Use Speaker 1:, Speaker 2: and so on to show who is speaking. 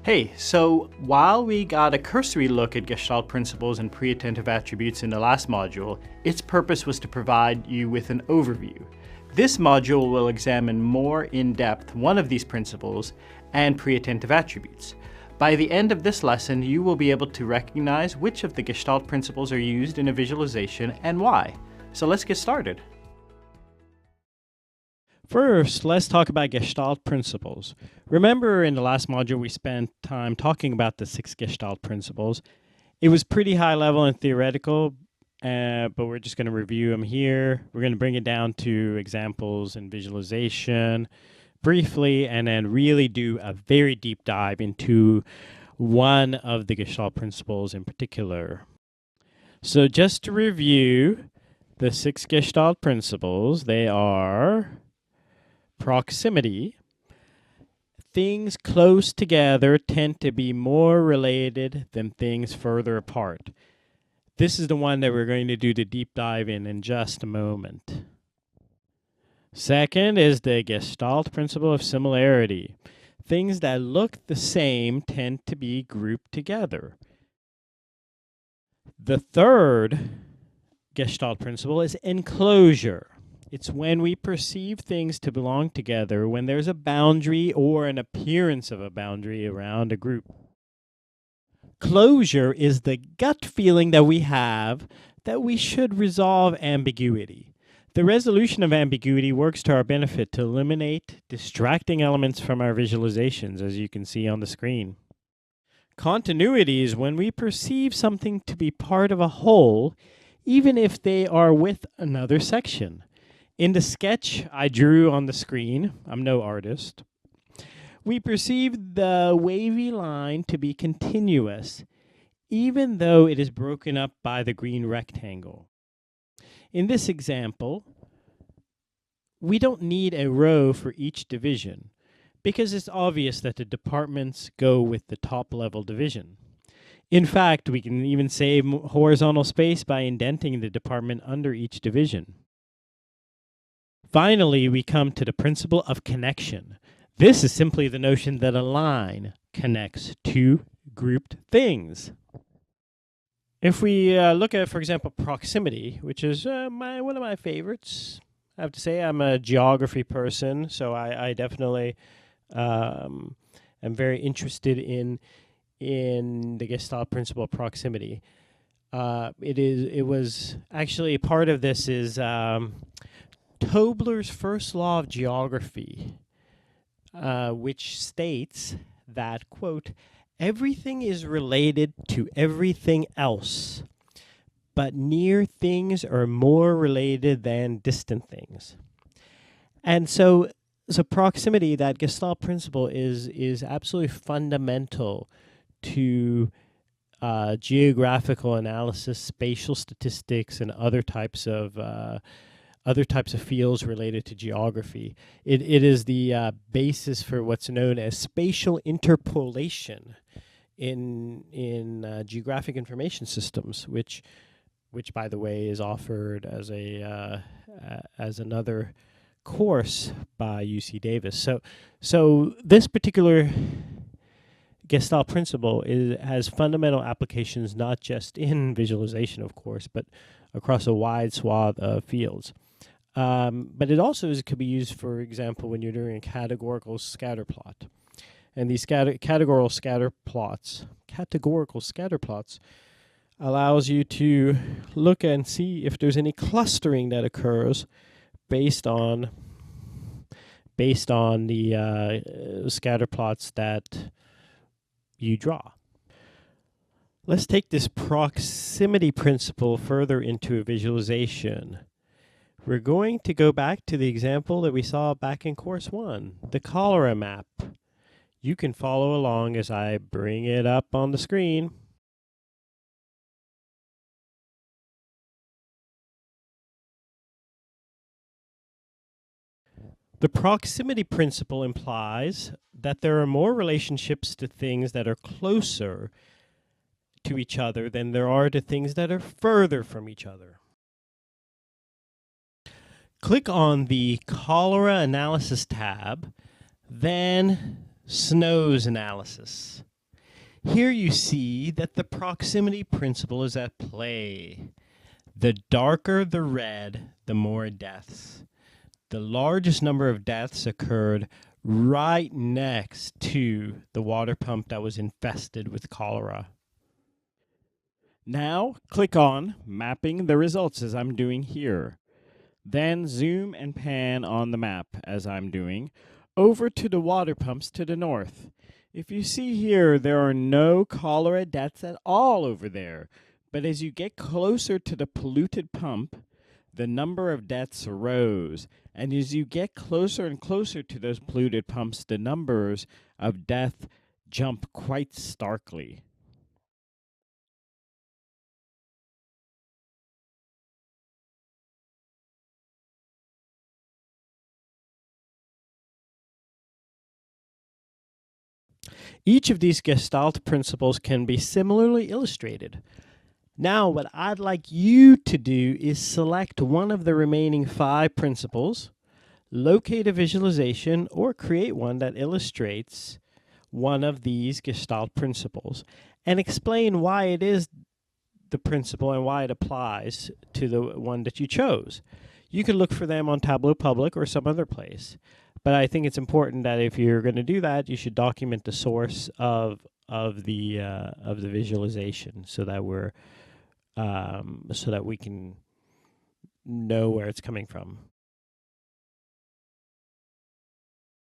Speaker 1: Hey, so while we got a cursory look at Gestalt principles and pre-attentive attributes in the last module, its purpose was to provide you with an overview. This module will examine more in depth one of these principles and pre-attentive attributes. By the end of this lesson, you will be able to recognize which of the Gestalt principles are used in a visualization and why. So let's get started.
Speaker 2: First, let's talk about Gestalt principles. Remember in the last module we spent time talking about the 6 Gestalt principles. It was pretty high level and theoretical, but we're just going to review them here. We're going to bring it down to examples and visualization briefly, and then really do a very deep dive into one of the Gestalt principles in particular. So just to review the 6 Gestalt principles, they are proximity. Things close together tend to be more related than things further apart. This is the one that we're going to do the deep dive in just a moment. Second is the Gestalt principle of similarity. Things that look the same tend to be grouped together. The third Gestalt principle is enclosure. It's when we perceive things to belong together when there's a boundary or an appearance of a boundary around a group. Closure is the gut feeling that we have that we should resolve ambiguity. The resolution of ambiguity works to our benefit to eliminate distracting elements from our visualizations, as you can see on the screen. Continuity is when we perceive something to be part of a whole, even if they are with another section. In the sketch I drew on the screen, I'm no artist, we perceive the wavy line to be continuous, even though it is broken up by the green rectangle. In this example, we don't need a row for each division, because it's obvious that the departments go with the top-level division. In fact, we can even save horizontal space by indenting the department under each division. Finally, we come to the principle of connection. This is simply the notion that a line connects two grouped things. If we look at, for example, proximity, which is one of my favorites, I have to say I'm a geography person, so I definitely am very interested in the Gestalt principle of proximity. It was actually part of this is Tobler's first law of geography, which states that, quote, everything is related to everything else, but near things are more related than distant things. And so proximity, that Gestalt principle, is absolutely fundamental to geographical analysis, spatial statistics, and other types of fields related to geography. It is the basis for what's known as spatial interpolation in geographic information systems, which by the way is offered as another course by UC Davis. So this particular Gestalt principle has fundamental applications not just in visualization, of course, but across a wide swath of fields. But it also could be used, for example, when you're doing a categorical scatter plot. And these categorical scatter plots allows you to look and see if there's any clustering that occurs based on the scatter plots that you draw. Let's take this proximity principle further into a visualization. We're going to go back to the example that we saw back in course 1, the cholera map. You can follow along as I bring it up on the screen. The proximity principle implies that there are more relationships to things that are closer to each other than there are to things that are further from each other. Click on the Cholera Analysis tab, then Snow's Analysis. Here you see that the proximity principle is at play. The darker the red, the more deaths. The largest number of deaths occurred right next to the water pump that was infested with cholera. Now, click on Mapping the Results as I'm doing here. Then zoom and pan on the map as I'm doing over to the water pumps to the north. If you see here, there are no cholera deaths at all over there. But as you get closer to the polluted pump, the number of deaths rose. And as you get closer and closer to those polluted pumps, the numbers of death jump quite starkly. Each of these Gestalt principles can be similarly illustrated. Now, what I'd like you to do is select one of the remaining 5 principles, locate a visualization, or create one that illustrates one of these Gestalt principles, and explain why it is the principle and why it applies to the one that you chose. You can look for them on Tableau Public or some other place. But I think it's important that if you're going to do that, you should document the source of the visualization so that we can know where it's coming from.